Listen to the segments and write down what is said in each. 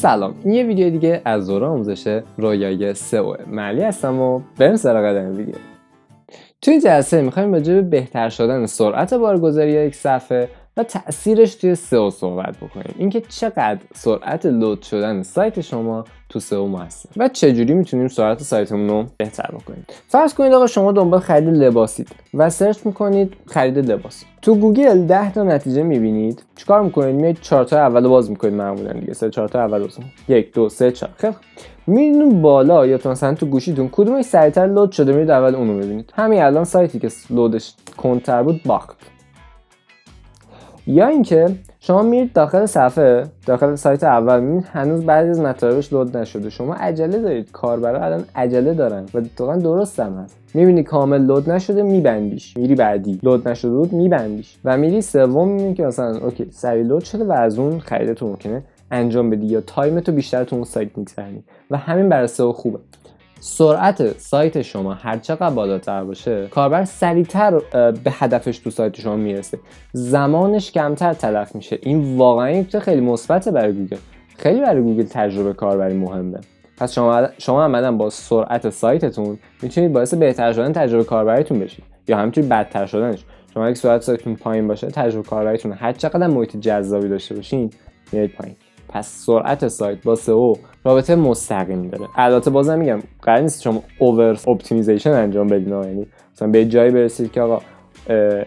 سلام، این یه ویدیو دیگه از دوره آموزش رویای سئو ملی هستم و بریم سراغ این ویدیو. توی جلسه میخوایم راجع به بهتر شدن سرعت بارگذاری یک صفحه و تأثیرش توی سئو صحبت بکنیم. اینکه چقدر سرعت لود شدن سایت شما تو سئو موثر و چجوری میتونیم سرعت سایتمون رو بهتر بکنیم. فرض کنید آقا شما دنبال خرید لباسید و سرچ میکنید خرید لباس. تو گوگل 10 تا نتیجه میبینید. چیکار میکنید؟ میاد 4 تا اول باز میکنید معمولا دیگه. 4 تا اول باز. 1 2 3 4. خیلی میدونید بالا یا مثلا تو گوشیتون کدومش سریعتر لود شده میرید اول اونو ببینید. همین الان سایتی که لودش کندتر بود باخت. یا اینکه شما میرید داخل صفحه، داخل سایت اول میبینید هنوز بعضی از مطالبش لود نشده. شما عجله دارید، کاربرا الان عجله دارن و واقعا درست هم هست. میبینی کامل لود نشده میبندیش، میری بعدی. لود نشده بود میبندیش و میری سوم میبینی که مثلا اوکی سریع لود شده و از اون خریدت ممکنه انجام بدی یا تایمتو بیشتر تو اون سایت میگذرونی و همین برای سئو خوبه. سرعت سایت شما هر چقدر بالاتر باشه، کاربر سریعتر به هدفش تو سایت شما میرسه، زمانش کمتر تلف میشه. این واقعا یک خیلی مثبته برای گوگل. خیلی برای گوگل تجربه کاربری مهمه. پس شما عملاً با سرعت سایتتون میتونید باعث بهتر شدن تجربه کاربریتون بشید یا همینطوری بدتر شدنش. شما اگه سرعت سایتتون پایین باشه، تجربه کاربریتون هر چقدر محیط جذابی داشته باشین میاد پایین. پس سرعت سایت با سئو رابطه مستقیم داره. البته بازم میگم قرار نیست شما اوور اپتیمیزیشن انجام بدین، یعنی مثلا به جایی برسید که آقا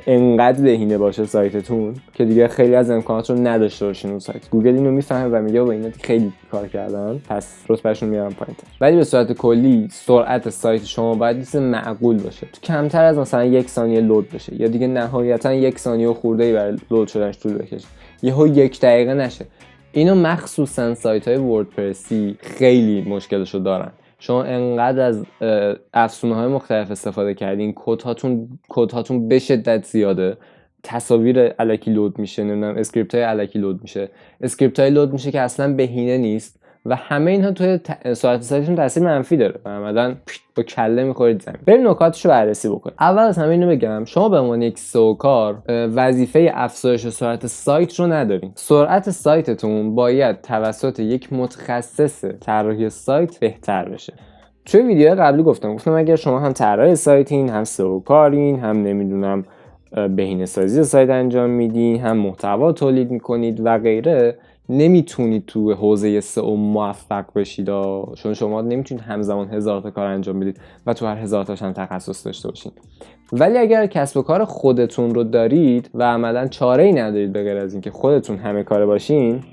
انقدر بهینه باشه سایتتون که دیگه خیلی از امکانات رو نداشته باشین اون سایت. گوگل اینو میفهمه و میگه با اینا خیلی کار کردن پس رتبهشون میارن پایین‌تر. ولی به صورت کلی سرعت سایت شما باید یه معقول باشه، تو کمتر از مثلا 1 ثانیه لود بشه یا دیگه نهایتا 1 ثانیه و خورده‌ای برای لود شدنش طول بکشه، یهو 1 دقیقه نشه. اینو مخصوصا سایت‌های وردپرسی خیلی مشکلشو دارن. شما انقدر از افزونه‌های مختلف استفاده کردین، کدهاتون به شدت زیاده، تصاویر الکی لود میشه، نمیدونم اسکریپت‌های الکی لود میشه، اسکریپت‌های لود میشه که اصلا بهینه نیست و همه اینها توی سرعت سایتتون تاثیر منفی داره و عملاً با کله می‌خورید زمین. بریم نکاتشو بررسی بکنیم. اول از همه اینو بگم شما به عنوان یک سئو کار وظیفه افزایش سرعت سایت رو ندارین. سرعت سایتتون باید توسط یک متخصص طراحی سایت بهتر بشه. توی ویدیو قبلی گفتم اگر شما هم طراح سایتین، هم سئو کارین، هم نمیدونم بهینه‌سازی سایت انجام میدین، هم محتوا تولید میکنید و غیره، نمیتونید تو حوزه سئو موفق بشید چون شما نمیتونید همزمان 1000 تا کار انجام بدید و تو هر 1000 تاش هم تخصص داشته باشید. ولی اگر کسب و کار خودتون رو دارید و عملاً چاره‌ای ندارید به غیر از اینکه خودتون همه کاره باشین،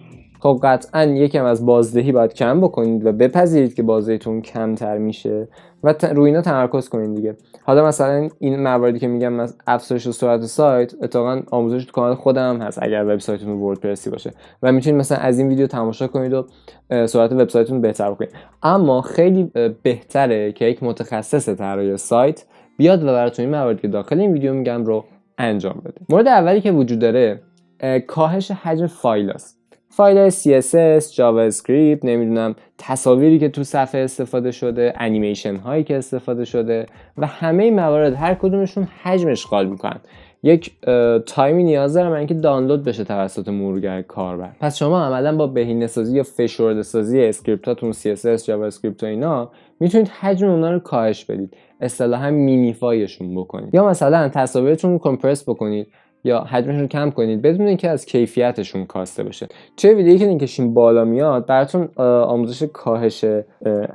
خب قطعاً یکم از بازدهی باید کم بکنید و بپذیرید که بازدهیتون کمتر میشه و روی اینا تمرکز کنید دیگه. حالا مثلا این مواردی که میگم از افزایش سرعت سایت اتفاقاً آموزش تو کانال خودم هم هست اگر وبسایتتون وردپرسی باشه و میتونید مثلا از این ویدیو تماشا کنید و سرعت وبسایتتون بهتر بکنید. اما خیلی بهتره که یک متخصص طراحی سایت بیاد و براتون این مواردی که داخل این ویدیو میگم رو انجام بده. مورد اولی که وجود داره کاهش حجم فایل است. فایل CSS، جاوا اسکریپت، نمیدونم تصاویری که تو صفحه استفاده شده، انیمیشن هایی که استفاده شده و همه این موارد هر کدومشون حجم اشغال میکنن. یک تایمی نیاز دارم اینکه دانلود بشه توسط مرورگر کاربر. پس شما عملا با بهینه‌سازی یا فشرده‌سازی اسکریپتاتون CSS، جاوا اسکریپت و اینا میتونید حجم اونها رو کاهش بدید، اصطلاحاً مینیفایشون بکنید یا مثلا تصاویرتون رو کمپرس بکنید یا حجمشون رو کم کنید بدون اینکه از کیفیتشون کاسته بشه. چه ویدیویی که لینکشین بالا میاد براتون آموزش کاهش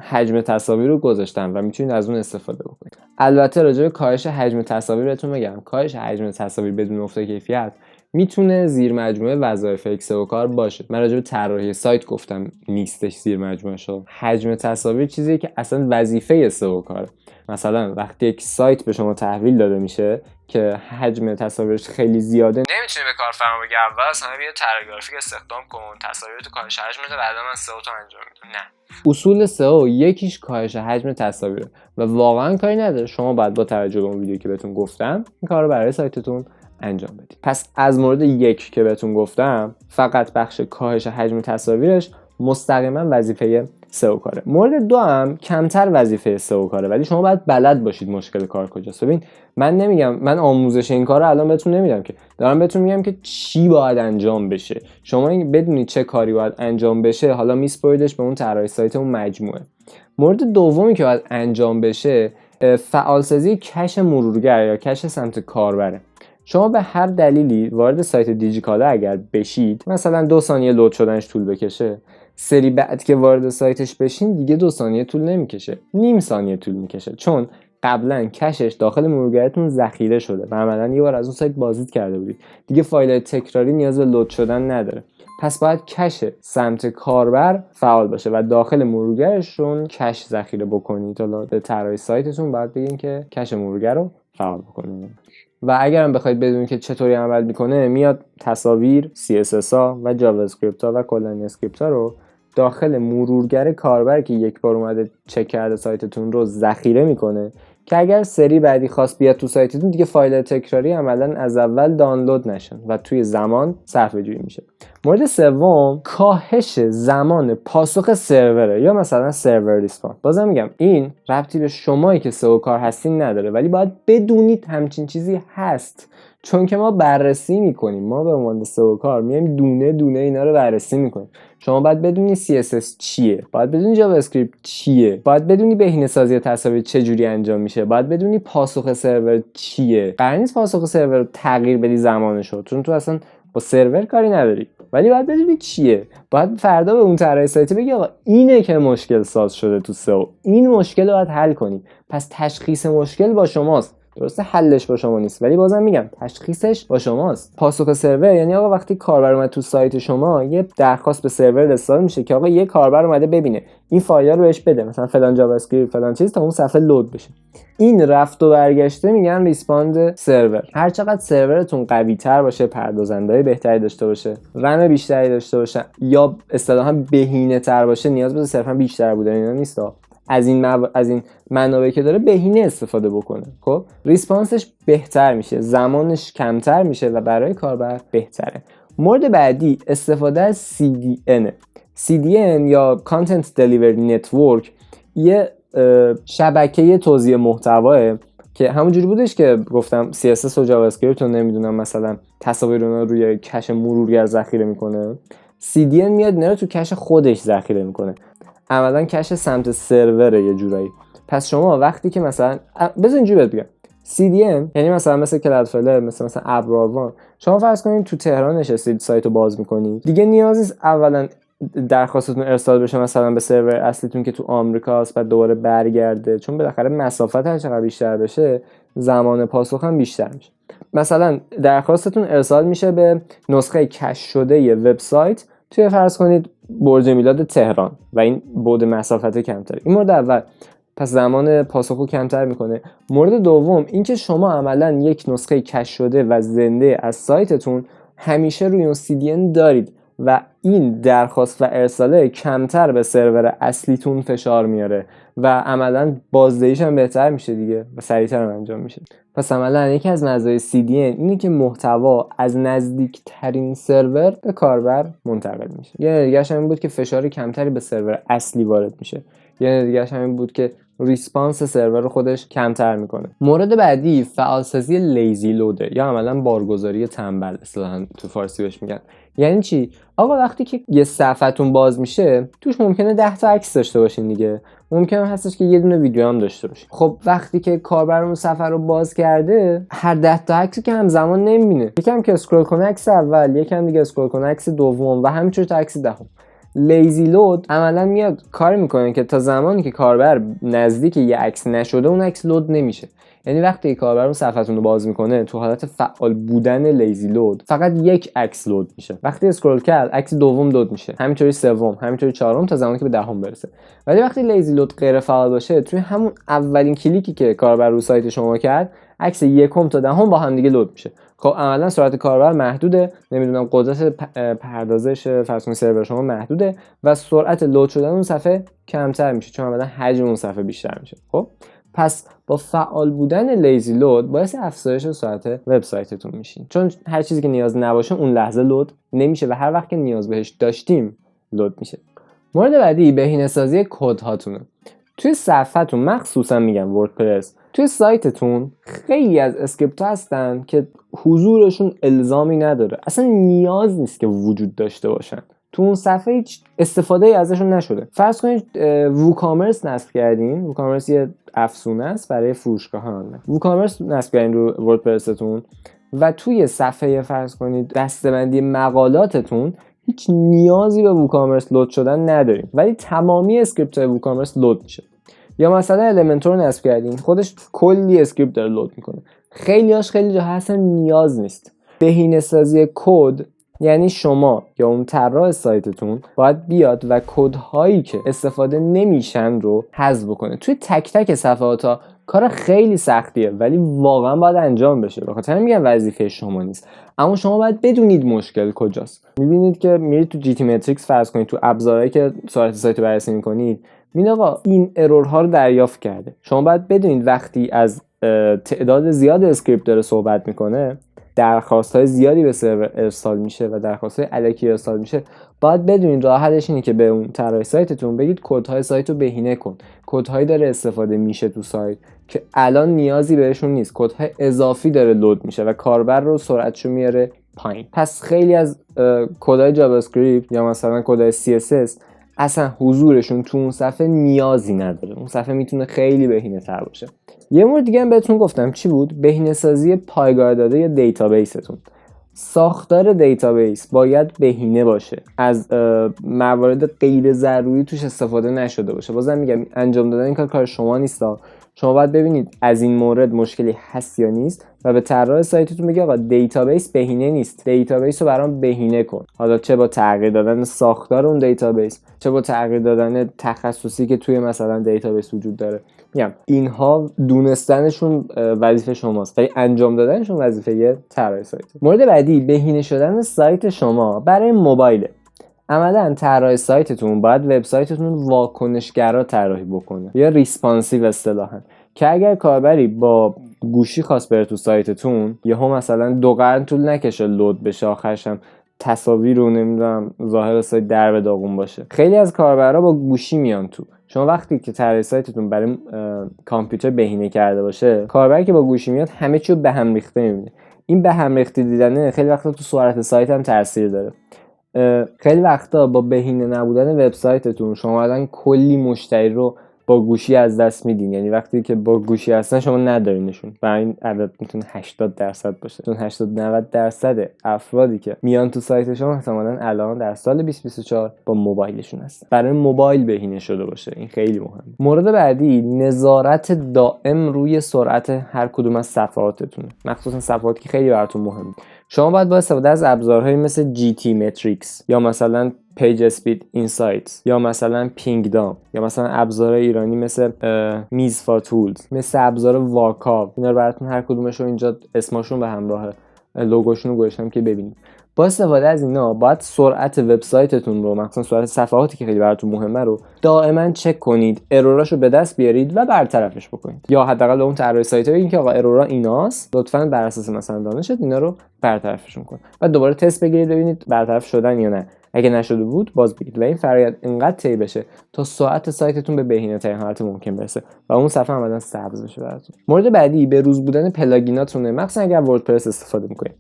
حجم تصاویر رو گذاشتم و میتونید از اون استفاده بکنید. البته راجع به کاهش حجم تصاویر بهتون میگم، کاهش حجم تصاویر بدون افت کیفیت میتونه زیر مجموعه وظایف یک سئو کار باشه. من راجع به طراحی سایت گفتم نیستش زیر مجموعه‌شو. حجم تصاویر چیزیه که اصلا وظیفه سئو کاره. مثلا وقتی یک سایت به شما تحویل داده میشه که حجم تصاویرش خیلی زیاده، نمیتونی به کارفرما بگی اول اصلا بیا طراح گرافیک استخدام کن، تصاویرتو کاهش حجم بده بعدا من سئو تو انجام میدم. نه، اصول سئو یکیش کاهش حجم تصاویره و واقعا کاری نداره. شما باید با توجه به اون ویدیویی که بهتون گفتم این کارو برای سایتتون انجام بدید. پس از مورد یک که بهتون گفتم، فقط بخش کاهش حجم تصاویرش مستقیما وظیفه سئو کاره. مورد دو هم کمتر وظیفه سئو کاره، ولی شما باید بلد باشید مشکل کار کجاست. ببین من نمیگم، من آموزش این کارو الان بهتون نمیدم که، دارم بهتون میگم که چی باید انجام بشه. شما بدونید چه کاری باید انجام بشه، حالا میسپریدش به اون طراح سایت اون مجموعه. مورد دومی که باید انجام بشه فعالسازی کش مرورگر یا کش سمت کاربره. شما به هر دلیلی وارد سایت دیجیکالا اگر بشید، مثلا 2 ثانیه لود شدنش طول بکشه، سری بعد که وارد سایتش بشین دیگه 2 ثانیه طول نمیکشه، نیم ثانیه طول میکشه، چون قبلا کشش داخل مرورگرتون ذخیره شده و عملا یه بار از اون سایت بازدید کرده بودید، دیگه فایل تکراری نیاز به لود شدن نداره. پس باید کش سمت کاربر فعال باشه و داخل مرورگرشون کش ذخیره بکنید. حالا به طراح سایتتون باید بگین که کش مرورگر رو فعال بکنید. و اگرم بخواید بدونید که چطوری عمل میکنه، میاد تصاویر، CSS ها و جاوا اسکریپت ها و کلا اسکریپت ها رو داخل مرورگر کاربر که یک بار اومده چک کرده سایتتون رو ذخیره میکنه که اگر سری بعدی خواست بیاد تو سایتتون دیگه فایل تکراری عملا از اول دانلود نشن و توی زمان صرفه‌جویی میشه. مورد سوم کاهش زمان پاسخ سروره یا مثلا سرور ریسپانس. بازم میگم این ربطی به شمایی که سئو کار هستین نداره، ولی باید بدونید همچین چیزی هست، چون که ما بررسی میکنیم، ما به عنوان سئو کار میایم دونه دونه اینا رو بررسی میکنیم. شما باید بدونی CSS چیه، باید بدونی جاوا اسکریپت چیه، باید بدونی بهینه‌سازی تصاویر چه جوری انجام میشه، باید بدونی پاسخ سرور چیه. قرار نیست پاسخ سرور رو تغییر بدی زمانشو، چون تو اصلا با سرور کاری نداری، ولی باید بدونی چیه. باید فردا به اون طراح سایت بگی آقا اینه که مشکل ساز شده تو سئو، این مشکل رو باید حل کنی. پس تشخیص مشکل با شماست، درسته حلش با شما نیست، ولی بازم میگم تشخیصش با شماست. پاسخ سرور یعنی آقا وقتی کاربر اومد تو سایت شما، یه درخواست به سرور ارسال میشه که آقا یه کاربر اومده ببینه این فایل رو بهش بده، مثلا فلان جاوا اسکریپت فلان چیز، تا اون صفحه لود بشه. این رفت و برگشته میگن ریسپاند سرور. هر چقدر سرورتون قوی تر باشه، پردازندهای بهتری داشته باشه، رم بیشتری داشته باشه، یا اصطلاحا بهینه تر باشه، نیاز به صرفا بیشتر بودن اینا نیست، از این منابعی که داره بهینه استفاده بکنه، خب ریسپانسش بهتر میشه، زمانش کمتر میشه و برای کاربر بهتره. مورد بعدی استفاده از CDN. CDN یا Content Delivery Network یه شبکه توزیع محتواه که همونجوری بودش که گفتم CSS و جاوا اسکریپت رو نمیدونم مثلا تصاویر اونها روی کش مرورگر ذخیره میکنه، CDN میاد اینا رو تو کش خودش ذخیره میکنه، عملا کش سمت سروره یه جورایی. پس شما وقتی که مثلا بذار اینجوری بگم، CDN یعنی مثلا کلادفلر، مثلا ابراروان، شما فرض کنید تو تهران نشستید سایت رو باز میکنید، دیگه نیازی نیست اولا درخواستتون ارسال بشه مثلا به سرور اصلیتون که تو آمریکاست بعد دوباره برگرده، چون بالاخره مسافت هر چقدر بیشتر بشه زمان پاسخ هم بیشتر میشه. مثلا درخواستتون ارسال میشه به نسخه کش شده یه وبسایت توی فرض کنید برج میلاد تهران و این بعد مسافت کمتر. این مورد اول، پس زمان پاسخو کمتر میکنه. مورد دوم اینکه شما عملا یک نسخه کش شده و زنده از سایتتون همیشه روی اون CDN دارید و این درخواست و ارساله کمتر به سرور اصلیتون فشار میاره و عملا بازدهیش هم بهتر میشه دیگه و سریعتر هم انجام میشه. پس عملا یکی از مزایای CDN اینه که محتوا از نزدیکترین سرور به کاربر منتقل میشه. یه دیگه‌اش همین بود که فشار کمتری به سرور اصلی وارد میشه. یه دیگه‌اش همین بود که ریسپانس سرور رو خودش کمتر میکنه. مورد بعدی فعالسازی لیزی لوده یا عملا بارگذاری تنبل، اصطلاحاً تو فارسی بهش میگن. یعنی چی؟ آقا وقتی که یه صفحتون باز میشه توش ممکنه 10 تا عکس داشته باشین دیگه، ممکنه هستش که یه دونه ویدیو هم داشته باشه. خب وقتی که کاربر اون صفحه رو باز کرده هر 10 تا عکسی که همزمان نمیبینه، یکم که اسکرول کنه عکس اول، یکم دیگه اسکرول کنه عکس دوم و همینطور تا عکس دهم. لیزی لود عملا میاد کار میکنه که تا زمانی که کاربر نزدیک یه عکس نشده اون عکس لود نمیشه. یعنی وقتی کاربر اون صفحتون رو باز میکنه تو حالت فعال بودن لیزی لود فقط یک عکس لود میشه، وقتی اسکرول کرد عکس دوم لود میشه، همینطوری سوم، همینطوری چهارم تا زمانی که به دهم برسه. ولی وقتی لیزی لود غیر فعال باشه توی همون اولین کلیکی که کاربر رو سایت شما کرد عکس یکم تا دهم با هم دیگه لود میشه. خب عملا سرعت کاربر محدوده، نمیدونم قدرت پردازش فرض کنید سرور شما محدوده و سرعت لود شدن اون صفحه کمتر میشه چون عملا حجم اون صفحه بیشتر میشه. خب پس با فعال بودن لیزی لود باعث افزایش سرعت وبسایتتون میشین، چون هر چیزی که نیاز نباشه اون لحظه لود نمیشه و هر وقت که نیاز بهش داشتیم لود میشه. مورد بعدی بهینه‌سازی کد هاتونه. توی صفحتون مخصوصا میگم وردپرس، توی سایتتون خیلی از اسکریپت هستن که حضورشون الزامی نداره، اصلا نیاز نیست که وجود داشته باشن. تو اون صفحه هیچ استفاده ازشون نشده. فرض کنید ووکامرس نصب کردین. ووکامرس یه افزونه است برای فروشگاهان. ووکامرس نصب کردین رو وردپرستون و توی صفحه فرض کنید دسته‌بندی مقالاتتون هیچ نیازی به ووکامرس لود شدن نداریم، ولی تمامی اسکریپت های ووکامرس لود میشه. یا مثلا المنتور نصب کردین، خودش کلی اسکریپت داره لود میکنه، خیلی جا اصلا نیاز نیست. بهینه‌سازی کد یعنی شما یا اون طراح سایتتون باید بیاد و کدهایی که استفاده نمیشن رو حذف بکنه. توی تک تک صفحات‌ها کار خیلی سختیه، ولی واقعا باید انجام بشه. بخاطر میگم وظیفه شما نیست، اما شما باید بدونید مشکل کجاست. میبینید که میرید تو جی تی متریکس فرض کنید، تو ابزارهایی که سرعت سایت رو بررسی میکنید، میبینید آقا این ارورها رو دریافت کرده. شما باید بدونید وقتی از تعداد زیاد اسکریپت داره صحبت میکنه، درخواست‌های زیادی به سرور ارسال میشه و درخواست‌های الکی ارسال میشه، باید بدونید راه حلش اینه که به اون طراح سایتتون بگید کدهای سایت رو بهینه کن. کدهایی داره استفاده میشه تو سایت که الان نیازی بهشون نیست، کدهای اضافی داره لود میشه و کاربر رو سرعتشو میاره پایین. پس خیلی از کدهای جاوا اسکریپت یا مثلا کدهای CSS اصلا حضورشون تو اون صفحه نیازی نداره. اون صفحه میتونه خیلی بهینه‌تر باشه. یه مورد دیگه هم بهتون گفتم چی بود؟ بهینه‌سازی پایگاه داده یا دیتابیستون. ساختار دیتابیس باید بهینه باشه، از موارد غیر ضروری توش استفاده نشده باشه. بازم میگم انجام دادن این کار شما نیستا. شما باید ببینید از این مورد مشکلی هست یا نیست و به طراح سایتتون بگید آقا دیتابیس بهینه نیست، دیتابیس رو برام بهینه کن. حالا چه با تغییر دادن ساختار اون دیتابیس، چه با تغییر دادن تخصصی که توی مثلا دیتابیس وجود داره. میگم اینها دونستنشون وظیفه شماست، ولی انجام دادنشون وظیفه طراح سایت. مورد بعدی بهینه شدن سایت شما برای موبایل. عملاً طراح سایتتون باید وبسایتتون واکنشگرا طراحی بکنه یا ریسپانسیو اصطلاحاً، که اگر کاربری با گوشی خواست بره تو سایتتون، یهو مثلا 2 قرن طول نکشه لود بشه، آخرش هم تصاویر رو نمیدونم ظاهر سایت در به داغون باشه. خیلی از کاربرا با گوشی میان تو. شما وقتی که طراح سایتتون برای کامپیوتر بهینه کرده باشه، کاربری که با گوشی میاد همه چی رو به هم ریخته میبینه. این به هم ریخته دیدنه خیلی وقتا تو سرعت سایت هم تاثیر داره. خیلی وقتا با بهینه نبودن وبسایتتون شما الان کلی مشتری رو با گوشی از دست میدین. یعنی وقتی که با گوشی هستن شما ندارینشون و این عدد میتونه 80% باشه، چون 80-90% افرادی که میان تو سایت شما احتمالاً الان در سال 2024 با موبایلشون هستن. برای موبایل بهینه شده باشه، این خیلی مهمه. مورد بعدی نظارت دائم روی سرعت هر کدوم از صفحاتتون، مخصوصا صفحاتی که خیلی براتون مهمه. شما باید با استفاده از ابزارهایی مثل GT Metrics یا مثلا پیج اسپید اینسایتس یا مثلا پینگدام یا مثلا ابزار ایرانی مثل میزفا تولز، مثل ابزار واکاو، اینا رو براتون هر کدومش رو اینجا اسمشون به همراه لوگوشون رو گذاشتم که ببینید. با استفاده از اینا باید سرعت وبسایتتون رو، مثلا سرعت صفحاتی که خیلی براتون مهمه رو دائما چک کنید، اروراشو به دست بیارید و برطرفش بکنید. یا حداقل اون طراح سایت بگین که آقا ارورا ایناست، لطفاً بر اساس مثلا دانشت اینا رو برطرفشون کن. بعد دوباره تست بگیرید ببینید برطرف شدن یا نه. اگه نشده بود باز بگید و این فرآیند انقدر طی بشه تا ساعت سایتتون به بهینه‌ترین حالت ممکن برسه و اون صفحه عملاً سبز بشه براتون. مورد بعدی به روز بودن پلاگیناتونه، مخصوصا اگر وردپرس استفاده می‌کنید.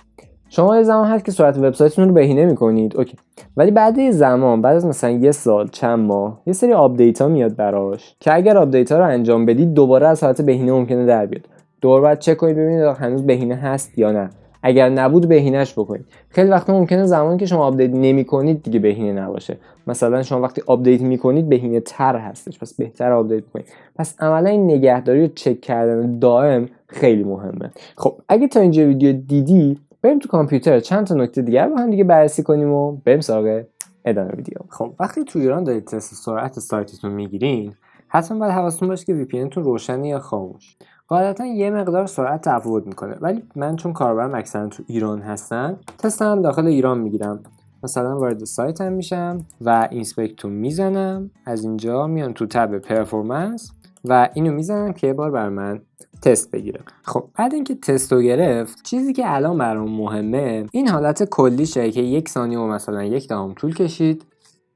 شما یه زمان هست که سرعت وبسایتتون رو بهینه می‌کنید، اوکی، ولی بعد از زمان، بعد از مثلا یه سال، چند ماه، یه سری آپدیت‌ها میاد براش که اگر آپدیت‌ها رو انجام بدید دوباره از حالت بهینه ممکنه در بیاد. دوباره باید چک کنید ببینید هنوز بهینه هست یا نه. اگر نبود بهینه‌اش بکنید. خیلی وقتا ممکنه زمانی که شما آپدیت نمی‌کنید دیگه بهینه نباشه. مثلا شما وقتی آپدیت می‌کنید بهینه‌تر هستش، پس بهتر آپدیت کنید. پس عملا این نگهداری و چک کردن دائم خیلی مهمه. خب اگه تا اینجا ویدیو دیدی، بریم تو کامپیوتر چند تا نکته دیگه با هم دیگه بررسی کنیم و بریم سراغ ادامه ویدیو. خب وقتی تو ایران دارید تست سرعت سایتتون میگیرین، حتما باید حواستون باشه که VPN تون روشنه یا خاموش. غالبا یه مقدار سرعت تفاوت میکنه، ولی من چون کاربرم اکثرا تو ایران هستن، تستم داخل ایران میگیرم. مثلا وارد سایتم میشم و اینسپکت رو میزنم، از اینجا میام تو تب پرفورمنس و اینو میزنم که یه بار بر من تست بگیره. خب بعد اینکه تست رو گرفت، چیزی که الان برام مهمه این حالت کلیشه که 1 ثانیه و مثلا 1 دهم طول کشید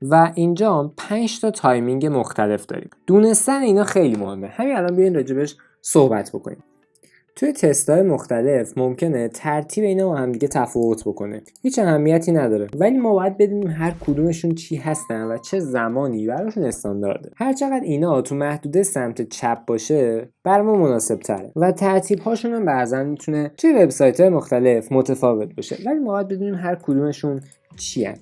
و اینجا هم 5 تا تایمینگ مختلف داریم. دونستن اینا خیلی مهمه. همین الان بیاین راجبش صحبت بکنیم. توی تست‌های مختلف ممکنه ترتیب اینا با هم دیگه تفاوت بکنه. هیچ اهمیتی نداره. ولی ما باید بدونیم هر کدومشون چی هستن و چه زمانی براشون استاندارده. هر چقدر اینا تو محدوده سمت چپ باشه، بر ما مناسب تره. و ترتیب هاشون هم بعضا میتونه توی وبسایت‌های مختلف متفاوت باشه. ولی ما باید بدونیم هر کدومشون چی هست.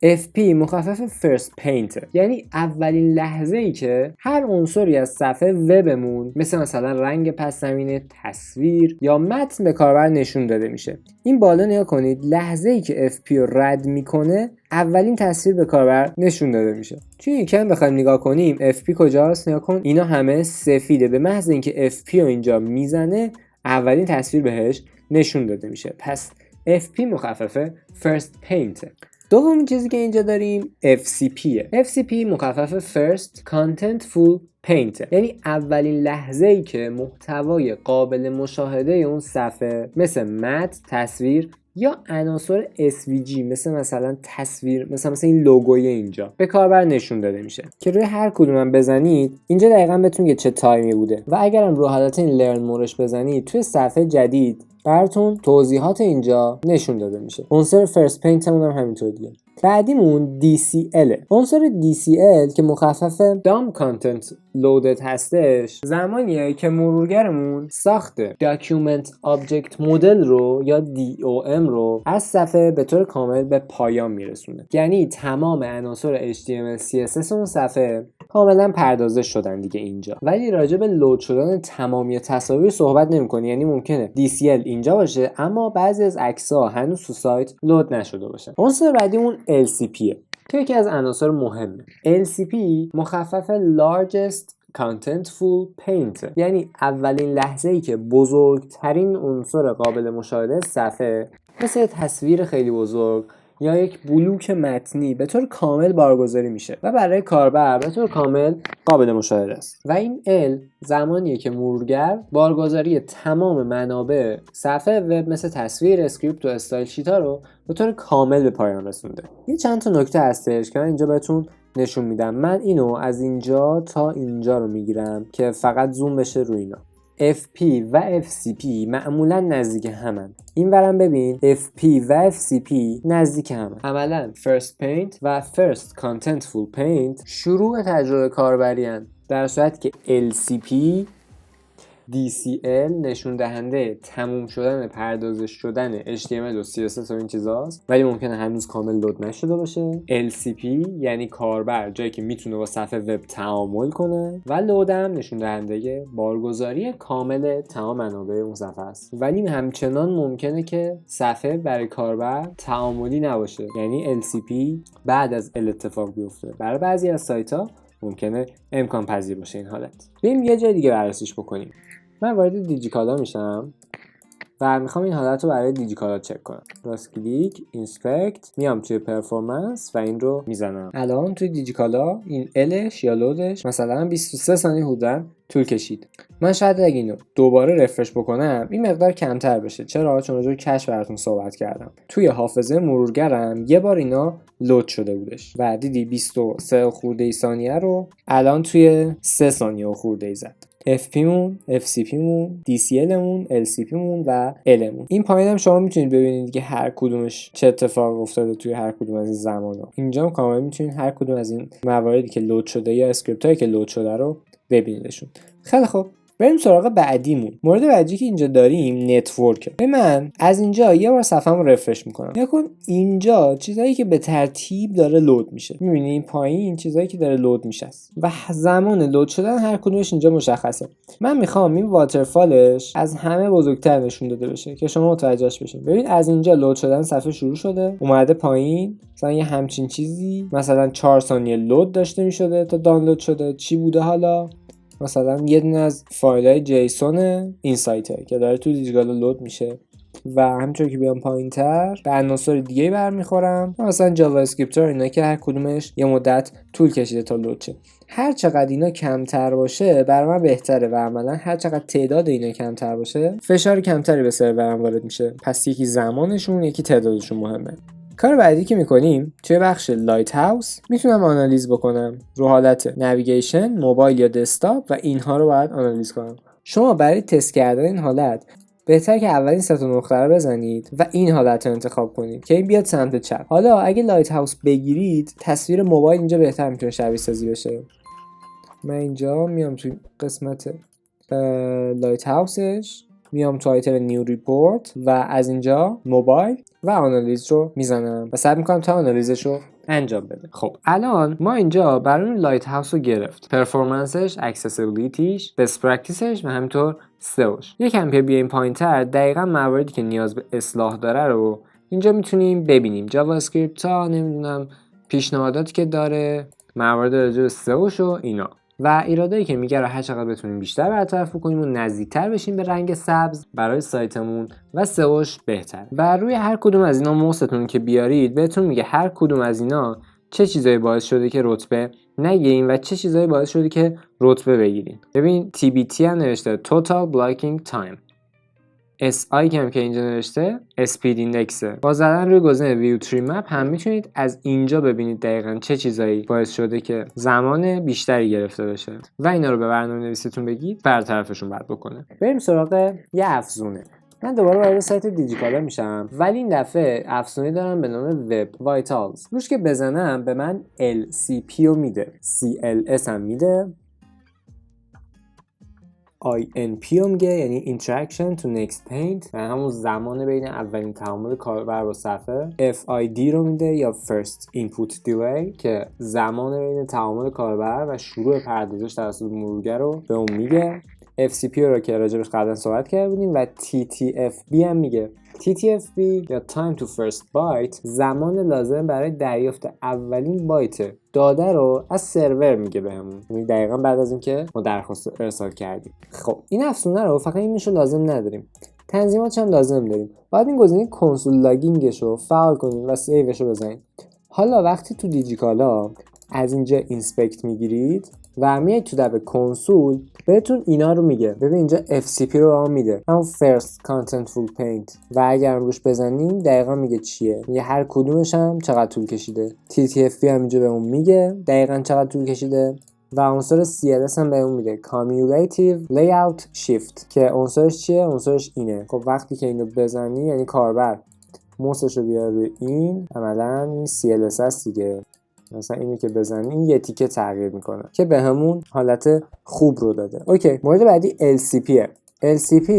FP مخفف First Paint، یعنی اولین لحظه ای که هر عنصری از صفحه وبمون مثلا رنگ پس زمینه، تصویر یا متن به کاربر نشون داده میشه. این بالا نگاه کنید، لحظه ای که FP رو رد میکنه اولین تصویر به کاربر نشون داده میشه. توی یکم بخوایم نگاه کنیم FP کجاست، نگاه کن اینا همه سفیده. به محض اینکه FP رو اینجا میزنه اولین تصویر بهش نشون داده میشه. پس FP مخفف First Paint. دومین چیزی که اینجا داریم FCP. FCP مخفف First Contentful Paint، یعنی اولین لحظه ای که محتوای قابل مشاهده اون صفحه مثل متن، تصویر یا عناصر SVG مثلا تصویر، مثلا این لوگوی اینجا به کاربر نشون داده میشه که روی هر کدومم بزنید اینجا دقیقاً بهتون که چه تایمی بوده. و اگرم رو حالت این لرن مورش بزنید توی صفحه جدید براتون توضیحات اینجا نشون داده میشه. عنصر فرست پینت هم همینطور دیگه. بعدیمون DCL. عنصر DCL که مخفف DOM Content Loaded هستش، زمانیه که مرورگرمون ساخت Document Object Model رو یا DOM رو از صفحه به طور کامل به پایان میرسونه. یعنی تمام عناصر HTML CSS اون صفحه کاملا پردازش شدن دیگه اینجا. ولی راجع به لود شدن تمامی تصاویر صحبت نمی‌کنه. یعنی ممکنه DCL اینجا باشه اما بعضی از عکس‌ها هنوز تو سایت لود نشده باشه. عنصر بعدیمون LCP که یکی از عناصر مهمه. LCP مخفف Largest Contentful Paint، یعنی اولین لحظه‌ای که بزرگترین عنصر قابل مشاهده صفحه مثل تصویر خیلی بزرگ یا یک بلوک متنی به طور کامل بارگذاری میشه و برای کاربر به طور کامل قابل مشاهده است. و این L زمانیه که مرورگر بارگذاری تمام منابع صفحه وب مثل تصویر، اسکریپت و استایل شیت‌ها رو به طور کامل به پایان رسونده. یه چند تا نکته هستش که من اینجا بهتون نشون میدم. من اینو از اینجا تا اینجا رو میگیرم که فقط زوم بشه روی اینا. FP و FCP معمولا نزدیک همن. این ورم ببین FP و FCP نزدیک همن. عملا First Paint و First Contentful Paint شروع تجربه کاربری هن، در صورت که LCP DCL نشون دهنده تموم شدن پردازش شدن HTML و CSS و این چیزاست ولی ممکنه هنوز کامل لود نشده باشه. LCP یعنی کاربر جایی که میتونه با صفحه وب تعامل کنه و لودم نشون دهنده بارگذاری کامل تمام منابع اون صفحه است. ولی همچنان ممکنه که صفحه برای کاربر تعاملی نباشه، یعنی LCP بعد از L اتفاق بیفته. برای بعضی از سایت ها ممکنه امکان پذیر باشه این حالت. بریم یه جای دیگه بررسیش بکنیم. من وارد دیجیکالا میشم و میخوام این حالت رو برای دیجیکالا چک کنم. راست کلیک، اینسپکت، میام توی پرفورمنس و این رو میزنم. الان توی دیجیکالا این الش یا لودش مثلا 23 ثانیه حدوداً طول کشید. من شاید اگه اینو دوباره رفرش بکنم این مقدار کمتر بشه. چرا؟ چون راجع به کش براتون صحبت کردم. توی حافظه مرورگرم یه بار اینا لود شده بودش و دیدی 23 خورده ثانیه رو الان توی 3 ثانیه خورده ای زد. FP مون، FCP مون، DCL مون، LCP مون و L مون. این پایین هم شما میتونید ببینید که هر کدومش چه اتفاق افتاده توی هر کدوم از این زمانا. اینجا هم کاملا میتونید هر کدوم از این مواردی که لود شده یا اسکریپت هایی که لود شده رو ببینیدشون. خیلی خوب، بریم سراغ بعدیمون. مورد بعدی که اینجا داریم نتورکه. من از اینجا یه بار صفحه‌مو رفرش میکنم. نگاه کن اینجا چیزایی که به ترتیب داره لود میشه. می‌بینی این پایین چیزایی که داره لود میشه و زمان لود شدن هر کدومش اینجا مشخصه. من میخوام این واترفالش از همه بزرگتر نشون داده بشه که شما متوجهش بشین. ببین از اینجا لود شدن صفحه شروع شده، اومده پایین، مثلا یه همچین چیزی، مثلا 4 ثانیه لود داشته میشده تا دانلود شده. چی بوده حالا؟ مثلا یه دونه از فایل‌های جیسون این سایته که داره تو دیجیکالا لود میشه و همونطور که بیام پایین‌تر به عناصر دیگه برمیخورم، مثلا جاوا اسکریپت ها، اینا که هر کدومش یه مدت طول کشیده تا لود شه. هر چقدر اینا کمتر باشه برای من بهتره و عملا هر چقدر تعداد اینا کمتر باشه فشار کمتری به سرورم وارد میشه. پس یکی زمانشون، یکی تعدادشون مهمه. کار بعدی که میکنیم توی بخش لایت هاوس میتونم آنالیز بکنم رو حالت نویگیشن، موبایل یا دسکتاپ و اینها رو باید آنالیز کنم. شما برای تست کردن این حالت بهتر که اولین سه تا نقطه رو بزنید و این حالت رو انتخاب کنید که این بیاد سمت چپ. حالا اگه لایت هاوس بگیرید تصویر موبایل اینجا بهتر میتونه شبیه سازی بشه. من اینجا میام توی قسمت لایت هاوسش، میام تو آیتم نیو ریپورت و از اینجا موبایل و آنالیز رو میزنم و سعی میکنم تا آنالیزش رو انجام بده. خب الان ما اینجا برای لایت هاوس رو گرفت، پرفورمنسش، اکسسیبیلیتیش، بست پرکتیسش و همینطور سئوش. یکم که بیایم پایینتر دقیقاً مواردی که نیاز به اصلاح داره رو اینجا میتونیم ببینیم. جاوا اسکریپت ها، نمیدونم پیشنهاداتی که داره، موارد راجع به سئوش و اینا و ایرادایی که میگه رو هر چقدر بتونیم بیشتر برطرف بکنیم و نزدیکتر بشیم به رنگ سبز برای سایتمون و سئوش بهتر. و روی هر کدوم از اینا موستون که بیارید بهتون میگه هر کدوم از اینا چه چیزایی باعث شده که رتبه نگیرین و چه چیزایی باعث شده که رتبه بگیرین. ببین TBT هم نوشته Total Blocking Time، SI که اینجا نوشته اسپید ایندکسه. با زدن روی گزینه ویو تری مپ هم میتونید از اینجا ببینید دقیقاً چه چیزایی باعث شده که زمان بیشتری گرفته بشه و اینا رو به برنامه‌نویسیتون بگید برطرفشون بعد بکنه. بریم سراغ یه افزونه. من دوباره وارد سایت دیجیکالا میشم ولی این دفعه افزونی دارم به نام وب وایتالز. روش که بزنم به من LCP رو میده، CLS هم میده، INP رو میگه یعنی Interaction to Next Paint و همون زمان بین اولین تعامل کاربر با صفحه. FID رو میده یا First Input Delay که زمان بین تعامل کاربر و شروع پردازش توسط مرورگر رو به اون میگه. FCP رو که راجبش قبلا صحبت کرده بودیم و TTFB هم میگه. TTFB یا Time to First Byte زمان لازم برای دریافت اولین بایت داده رو از سرور میگه بهمون، یعنی دقیقاً بعد از اینکه ما درخواست ارسال کردیم. خب این افزونه رو فقط اینش رو لازم نداریم، تنظیماتش هم لازم داریم. باید این گزینه کنسول لاگینگش رو فعال کنیم و سیوش رو بزنید. حالا وقتی تو دیجیکالا از اینجا اینسپکت میگیرید و میایید تو دب کنسول بهتون اینا رو میگه. ببین اینجا FCP رو هم میده، همون First Contentful Paint و اگر روش بزنیم دقیقا میگه چیه، میگه هر کدومش هم چقدر طول کشیده. TTFB هم اینجا بهمون میگه دقیقا چقدر طول کشیده و عنصر CLS هم بهمون میده Cumulative Layout Shift که عنصرش چیه؟ عنصرش اینه. خب وقتی که اینو بزنی یعنی کاربر موسش رو بیاره روی این، عملا این CLS هست دیگه، مثلا اینو که بزنی این یه تیکه تغییر میکنه که به همون حالت خوب رو داده. اوکی، مورد بعدی LCP. LCP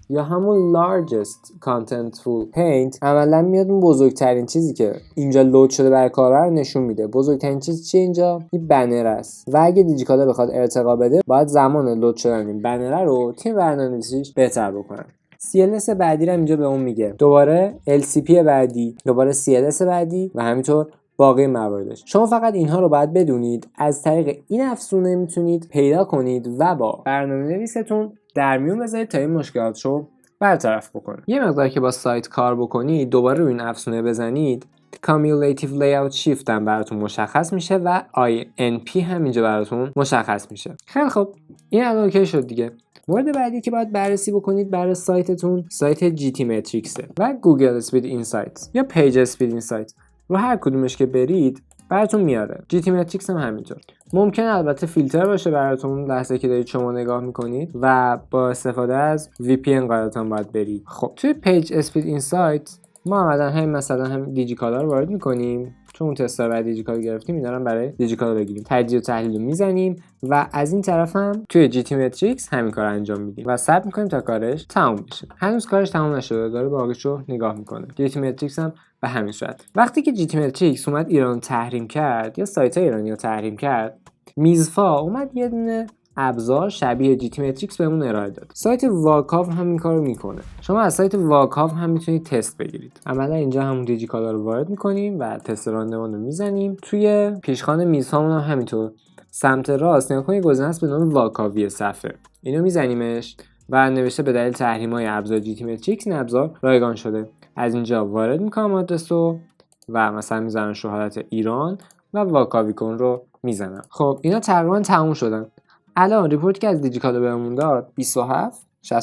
یا همون Largest Contentful Paint عملا میاد اون بزرگترین چیزی که اینجا لود شده برای کاربر نشون میده. بزرگترین چیز چیه اینجا؟ این بنر است و اگه دیجیکالا بخواد ارتقا بده باید زمان لود شدن این بنر رو تیم برنامه‌نویسیش بهتر بکنن. CLS بعدی رو اینجا به اون میگه، دوباره LCP بعدی، دوباره CLS بعدی و همینطور باقی مواردش. شما فقط اینها رو باید بدونید. از طریق این افزونه میتونید پیدا کنید و با برنامه‌نویستون در میون بذارید تا این مشکلات رو برطرف بکنه. یه مقدار که با سایت کار بکنید دوباره روی این افزونه بزنید Cumulative Layout Shift هم براتون مشخص میشه و INP هم اینجا براتون مشخص میشه. خیلی خب این الان اوکی شد دیگه. مورد بعدی که باید بررسی بکنید برای سایتتون سایت GT Metrics و Google Speed Insights یا Page Speed Insights. رو هر کدومش که برید براتون میاره. GT Metrics هم همینطور. ممکنه البته فیلتر باشه براتون لحظه که دارید شما نگاه میکنید و با استفاده از VPN قاعدتاً باید برید. خب توی Page Speed Insights ما عملاً هم مثلا هم دیجیکالا رو وارد میکنیم، چون اون تستا رو برای دیجیکالا گرفتیم اینا رو برای دیجیکالا بگیریم، تجزیه و تحلیل رو میزنیم و از این طرف هم توی GT Metrics همین کار انجام میدیم و صبر میکنیم تا کارش تموم بشه. هنوز کارش تموم نشده، داره باقیش رو نگاه میکنه. GT Metrics هم به همین صورت. وقتی که GT Metrics اومد ایران تحریم کرد یا سایت‌های ایرانی رو تحریم کرد، میزفا اومد یه دونه ابزار شبیه GT Metrics بهمون ارائه داد. سایت واکاو هم این کارو میکنه. شما از سایت واکاو هم میتونید تست بگیرید. عملا اینجا همون دیجیکالا رو وارد میکنیم و تست راندمان رو میزنیم. توی پیشخوان میزهامون هم همینطور سمت راست نگاه کنید گزینه هست به نام واکاوی صفحه. اینو میزنیمش و نوشته به دلیل تحریم‌های ابزار GT Metrics این ابزار رایگان شده. از اینجا وارد میکنم آدرس رو و مثلا میزنم رو حالت ایران و واکاویکون رو میزنم. خب اینا تقریبا تموم شدن. الان ریپورتی که از دیجیکالا بهمون داد 27 69%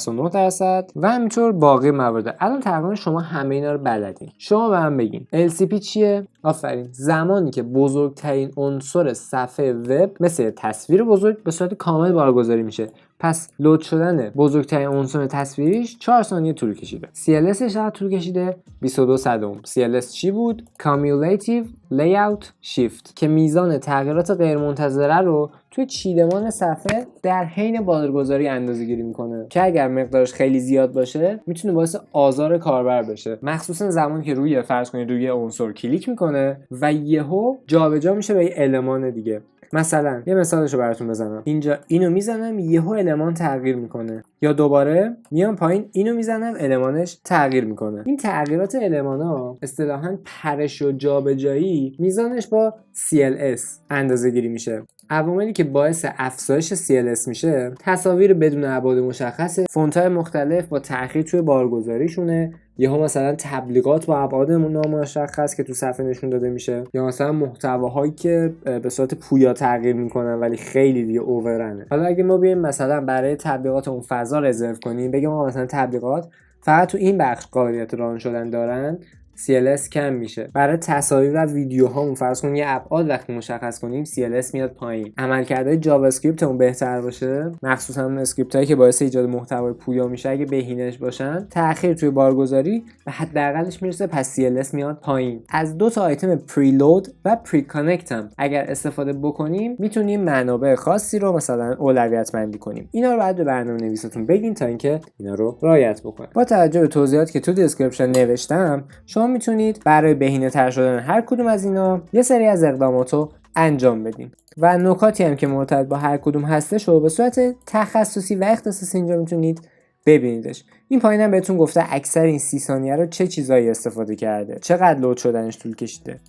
و همینطور باقی موارد. الان تقریبا شما همه اینا رو بلدین. شما به من بگین LCP چیه؟ آفرین، زمانی که بزرگترین عنصر صفحه وب مثل تصویر بزرگ به صورت کامل بارگذاری میشه. پس لود شدن بزرگترین عنصر تصویریش 4 ثانیه طول کشیده. CLS چقدر طول کشیده؟ 22 صدم. CLS چی بود؟ Cumulative Layout Shift که میزان تغییرات غیرمنتظره رو توی چیدمان صفحه در حین بارگذاری اندازه‌گیری میکنه که اگر مقدارش خیلی زیاد باشه میتونه باعث آزار کاربر بشه، مخصوصا زمانی که روی فرض کنید روی عنصر کلیک میکنه و یهو جابجا میشه به یه المان دیگه. مثلا یه مثالشو براتون بزنم. اینجا اینو میزنم یهو المان تغییر میکنه، یا دوباره میام پایین اینو میزنم المانش تغییر میکنه. این تغییرات المانا اصطلاحاً پرش و جابجایی میزانش با CLS اندازه‌گیری میشه. عواملی که باعث افزایش CLS میشه تصاویر بدون ابعاد مشخصه، فونت‌های مختلف با تأخیر توی بارگذاریشونه، یهو مثلا تبلیغات با ابعاد نامشخص که تو صفحه نشون داده میشه، یا مثلا محتواهایی که به صورت پویا تغییر میکنن ولی خیلی دیگه اوورنه. حالا اگه ما بیایم مثلا برای تبلیغات اون فضا رزرو کنیم، بگیم ما مثلا تبلیغات فقط تو این بخش قابلیت ران شدن دارن، CLS کم میشه. برای تصاویر و ویدیوهامون فرض کنیم یه ابعاد وقتی مشخص کنیم CLS میاد پایین. عملکردهای جاوا اسکریپت اون بهتر باشه، مخصوصا اون اسکریپتایی که باعث ایجاد محتوای پویا میشه اگه بهینه‌اش باشن، تأخیر توی بارگذاری به حداقلش میرسه، پس CLS میاد پایین. از دو تا آیتم پریلود و پری کانکت هم اگر استفاده بکنیم میتونیم منابع خاصی رو مثلا اولویت بندی کنیم. اینا رو بعد به برنامه‌نویستون بگین تا اینکه اینا رو رعایت بکنه. با توجه به توضیحاتی که تو دیسکریپشن نوشتم، شما میتونید برای بهینه‌تر شدن هر کدوم از اینا یه سری از اقدامات رو انجام بدین و نکاتی هم که مرتبط با هر کدوم هستش رو به صورت تخصصی و اختصاصی اینجا میتونید ببینیدش. این پایینم بهتون گفته اکثر این 30 ثانیه رو چه چیزایی استفاده کرده، چقدر لود شدنش طول کشیده.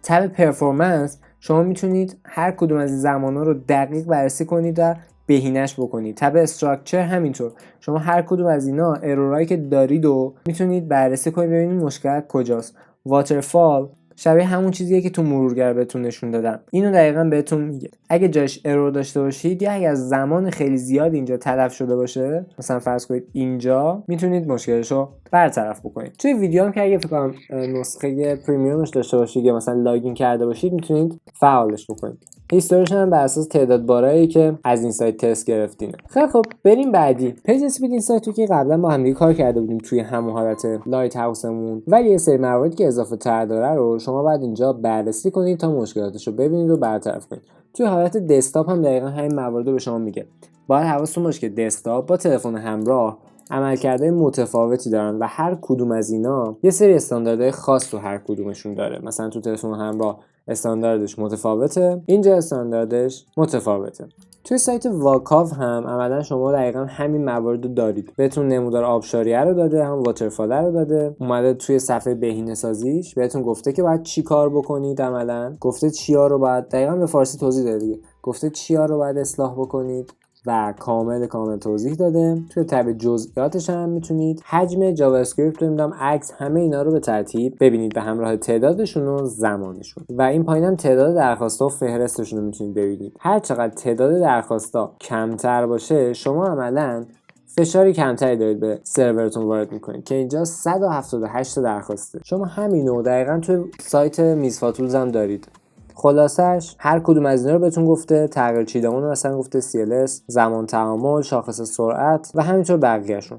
تب پرفورمنس شما میتونید هر کدوم از این زمانا رو دقیق بررسی کنید و بهینه‌اش بکنید. تب استراکچر همینطور، شما هر کدوم از اینا ارورایی که دارید و میتونید بررسی کنید ببینید مشکل کجاست. واترفال شبیه همون چیزیه که تو مرورگر بهتون نشون دادم. اینو دقیقاً بهتون میگه. اگه جاش ارور داشته باشید یا اگه از زمان خیلی زیاد اینجا تلف شده باشه، مثلا فرض کنید اینجا، میتونید مشکلشو برطرف بکنید. توی ویدیو هم که اگه فکر کنم نسخه پریمیومش داشته باشید یا مثلا لاگین کرده باشید میتونید فعالش بکنید. هیستوریش هم بر اساس تعداد بارایی که از این سایت تست گرفتینه. خیلی خب بریم بعدی. پیج اسپید این سایت رو که قبلا با هم دیگه کار کرده بودیم توی همون حالت لایت هاوسمون، ولی یه سری مواردی که اضافه تر داره رو شما باید اینجا بررسی کنید تا مشکلاتش رو ببینید و برطرف کنید. توی حالت دسکتاپ هم دقیقاً همین موارد رو به شما میگه. باید حواستون باشه که دسکتاپ با تلفن همراه عملکردهای متفاوتی دارن و هر کدوم از اینا یه سری استانداردهای خاص تو هر کدومشون داره. مثلا تو تلفن همراه استانداردش متفاوته، اینجا استانداردش متفاوته. توی سایت واکاو هم عملا شما دقیقا همین موارد رو دارید. بهتون نمودار آبشاریه رو داده، هم واترفال رو داده. اومده توی صفحه بهینه سازیش بهتون گفته که باید چی کار بکنید، عملا گفته چیا رو باید، دقیقا به فارسی توضیح داده دیگه، گفته چیا رو باید اصلاح بکنید و کامل توضیح داده. توی تب جزئیاتش هم میتونید حجم جاوا اسکریپت رو، عکس، همه اینا رو به ترتیب ببینید به همراه تعدادشون و زمانشون. و این پایینم تعداد درخواست‌ها و فهرستشون رو میتونید ببینید. هر چقدر تعداد درخواست‌ها کمتر باشه، شما عملاً فشاری کمتری دارید به سرورتون وارد میکنید که اینجا 178 درخواسته. شما همینو دقیقاً توی سایت میزفاتولز هم دارید. خلاصش هر کدوم از اینا رو بهتون گفته، تغییر چیدمان رو مثلا گفته CLS، زمان تعامل، شاخص سرعت و همینطور بقیه‌شون.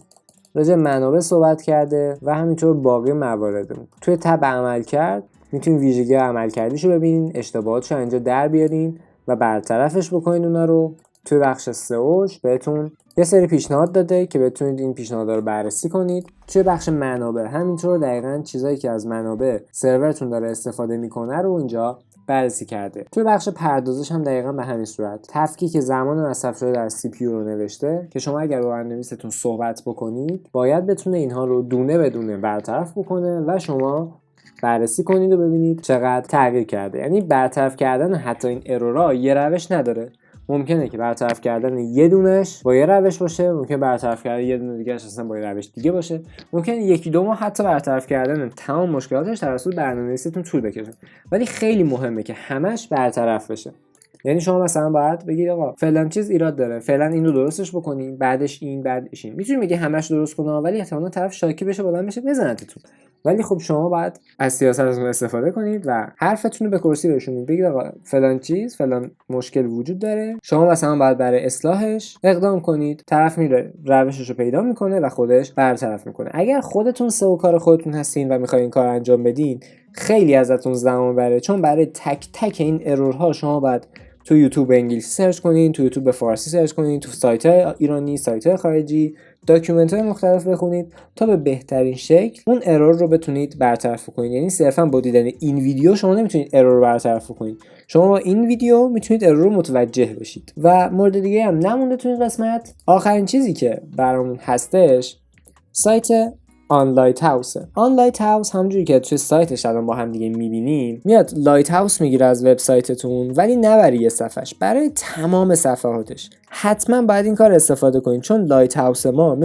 راجع منابع صحبت کرده و همینطور باقی مواردمون. توی تب عمل کرد میتونین ویژگی عملکردیشو ببینین، اشتباهاتشو اینجا در بیارین و برطرفش بکنین اونا رو. توی بخش سئوش بهتون یه سری پیشنهاد داده که بتونید این پیشنهادها رو بررسی کنید. توی بخش منابع همینطور دقیقاً چیزایی که از منابع سرورتون داره استفاده میکنه رو اینجا بررسی کرده. توی بخش پردازش هم دقیقاً به همین صورت تفکیک زمان مصرف شده در CPU رو نوشته که شما اگر با برنامه‌نویستون صحبت بکنید باید بتونه اینها رو دونه به دونه برطرف بکنه و شما بررسی کنید و ببینید چقدر تغییر کرده. یعنی برطرف کردن حتی این ارورها یه روش نداره. ممکنه که برطرف کردن یه دونش با یه روش باشه، ممکنه برطرف کردن یه دونه دیگه اصلا با یه روش دیگه باشه، ممکنه یکی دو ماه حتی برطرف کردن تمام مشکلاتش توسط برنامه‌نویستون طول بکشه. ولی خیلی مهمه که همش برطرف بشه. یعنی شما مثلا باید بگید آقا فلان چیز ایراد داره، فعلا اینو درستش بکنین، بعدش این، بعدش این. میتونید بگی همش درست کنه ولی احتمالاً طرف شاکی بشه، بلند بشه بزنتتون. ولی خب شما باید از سیاستتون استفاده کنید و حرفتون رو به کرسی بشونید. بگید آقا فلان چیز، فلان مشکل وجود داره، شما مثلا باید برای اصلاحش اقدام کنید. طرف میره روشش رو پیدا میکنه و خودش برطرف میکنه. اگر خودتون سئو کار خودتون هستین و میخواین کار انجام بدین، خیلی ازتون زمان بره، چون برای تک تک این ارورها شما باید تو یوتیوب انگلیسی سرچ کنین، تو یوتیوب به فارسی سرچ کنین، تو سایت ایرانی، سایت خارجی، داکیومنت های مختلف بخونید تا به بهترین شکل اون ارور رو بتونید برطرف کنید. یعنی صرفا با دیدن این ویدیو شما نمیتونید ارور رو برطرف کنید، شما با این ویدیو میتونید ارور رو متوجه بشید. و مورد دیگه هم نمونده تو این قسمت، آخرین چیزی که برامون هستش سایت آن لایت هاوس. آن لایت هاوس همونجوری که توی سایتش الان با هم دیگه میبینیم، میاد لایت هاوس میگیره از وبسایتتون، ولی نه برای یه صفحش، برای تمام صفحاتش. حتما باید این کار استفاده کنید، چون لایت هاوس ما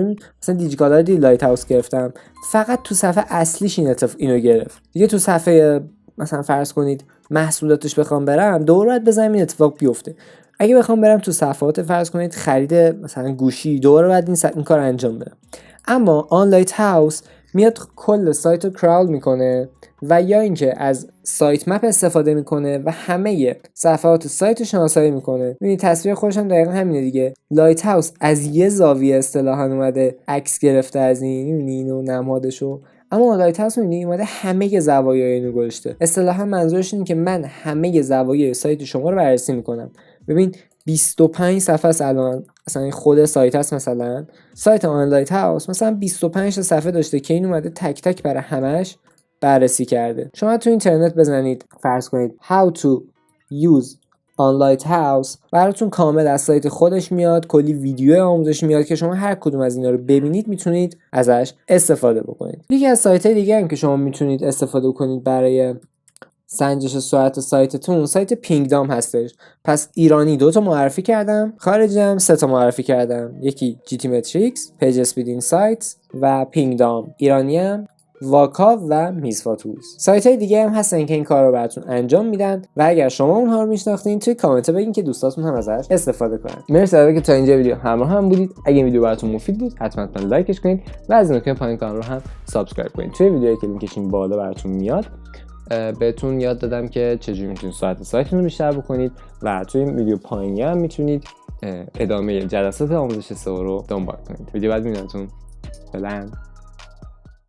مثلا دیجیکالا دی لایت هاوس گرفتم، فقط تو صفحه اصلیش اینو گرفت. دیگه تو صفحه مثلا فرض کنید محصولاتش بخوام برم، دور باید بزنم این اتفاق بیفته. اگه بخوام برم تو صفحات فرض کنید خرید مثلا گوشی، دور باید این کار انجام بدم. اما آن لایت هاوس میاد کل سایت رو کراول میکنه و یا اینکه از سایت مپ استفاده میکنه و همه صفحات سایت رو شناسایی میکنه. ببینید تصویر خودش هم دقیقاً همینه دیگه. لایت هاوس از یه زاویه اصطلاحاً اومده عکس گرفته از این اینو نمادشو، اما لایت هاوس میبینی اومده همه زوایای اینو گذاشته. اصطلاحاً منظورش اینه که من همه زوایای سایت شما رو بررسی میکنم. ببین 25 صفحه است الان، مثلا خود سایت هست، مثلا سایت آن لایت هاوس مثلا 25 تا صفحه داشته که این اومده تک تک برای همش بررسی کرده. شما تو اینترنت بزنید فرض کنید how to use آن لایت هاوس، براتون کامل از سایت خودش میاد، کلی ویدیو آموزشی میاد که شما هر کدوم از اینا رو ببینید میتونید ازش استفاده بکنید. یکی از سایت‌های دیگه هم که شما میتونید استفاده کنید برای سنجش سرعت سایتتون، سایت پینگدام هستش. پس ایرانی 2 تا معرفی کردم، خارجی هم 3 تا معرفی کردم. یکی جی تی متریکس، پیج اسپید اینسایتس و پینگدام. ایرانی هم واکا و میزفا تولز. سایت های دیگه هم هستن که این کار رو براتون انجام میدن و اگر شما اونها رو میشناختین توی کامنت بگین که دوستاتون هم ازش استفاده کنن. مرسی از اینکه تا اینجا ویدیو همراه هم بودید. اگه ویدیو براتون مفید بود حتما لایکش کنید و از نوتیفیکیشن پایین کانال رو هم سابسکرایب کنید. توی ویدیویی که لینکش این بالا براتون میاد بهتون یاد دادم که چجوری میتونید سرعت سایتتون رو بیشتر بکنید و توی این ویدیو پایینی هم میتونید ادامه جلسات آموزش سئو رو دنبال کنید. ویدیو بعد میبینمتون. فعلا